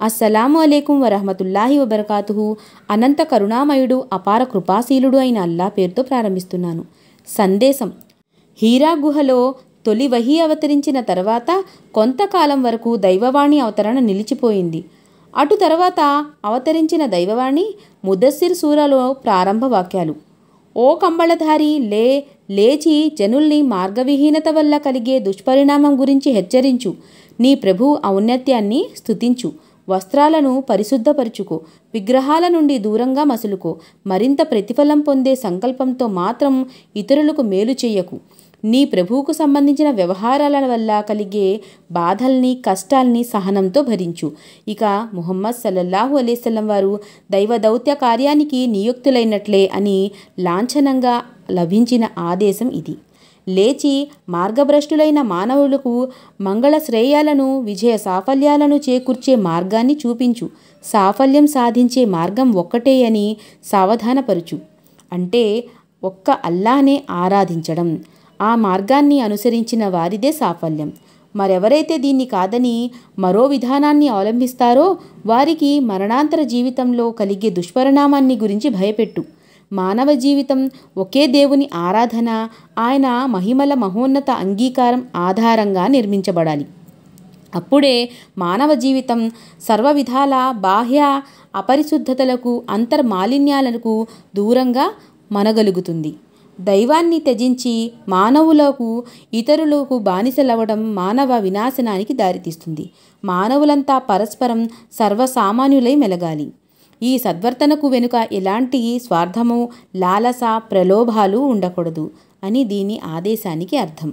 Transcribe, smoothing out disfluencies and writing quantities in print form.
అస్సలాము అలైకుం వరహమతుల్లాహి వబర్కాతుహు. అనంత కరుణామయుడు అపార కృపాశీలుడు అయిన అల్లా పేరుతో ప్రారంభిస్తున్నాను. సందేశం: హీరా గుహలో తొలి వహీ అవతరించిన తర్వాత కొంతకాలం వరకు దైవవాణి అవతరణ నిలిచిపోయింది. అటు తర్వాత అవతరించిన దైవవాణి ముదస్సిర్ సూరాలో ప్రారంభ వాక్యాలు: ఓ కంబళధారి, లేచి జనుల్ని మార్గవిహీనత వల్ల కలిగే దుష్పరిణామం గురించి హెచ్చరించు. నీ ప్రభు ఔన్నత్యాన్ని స్తుతించు. వస్త్రాలను పరిశుద్ధపరుచుకో. విగ్రహాల నుండి దూరంగా మసులుకో. మరింత ప్రతిఫలం పొందే సంకల్పంతో మాత్రం ఇతరులకు మేలు చెయ్యకు. నీ ప్రభువుకు సంబంధించిన వ్యవహారాల వల్ల కలిగే బాధల్ని, కష్టాల్ని సహనంతో భరించు. ఇక ముహమ్మద్ సల్లల్లాహు అలైహి వసల్లం వారు దైవ దౌత్య కార్యానికి నియుక్తులైనట్లే అని లాంఛనంగా లభించిన ఆదేశం ఇది. లేచి మార్గభ్రష్టులైన మానవులకు మంగళ శ్రేయాలను, విజయ సాఫల్యాలను చేకూర్చే మార్గాన్ని చూపించు. సాఫల్యం సాధించే మార్గం ఒక్కటే అని సావధానపరుచు. అంటే ఒక్క అల్లాహ్నే ఆరాధించడం. ఆ మార్గాన్ని అనుసరించిన వారిదే సాఫల్యం. మరెవరైతే దీన్ని కాదని మరో విధానాన్ని అవలంబిస్తారో వారికి మరణాంతర జీవితంలో కలిగే దుష్పరిణామాన్ని గురించి భయపెట్టు. మానవ జీవితం ఒకే దేవుని ఆరాధన, ఆయన మహిమల మహోన్నత అంగీకారం ఆధారంగా నిర్మించబడాలి. అప్పుడే మానవ జీవితం సర్వ విధాల బాహ్య అపరిశుద్ధతలకు, అంతర్మాలిన్యాలకు దూరంగా మనగలుగుతుంది. దైవాన్ని త్యజించి మానవులకు, ఇతరులకు బానిసలవ్వడం మానవ వినాశనానికి దారితీస్తుంది. మానవులంతా పరస్పరం సర్వసామాన్యులై మెలగాలి. ఈ సద్వర్తనకు వెనుక ఎలాంటి స్వార్థము, లాలస, ప్రలోభాలు ఉండకూడదు అని దీని ఆదేశానికి అర్థం.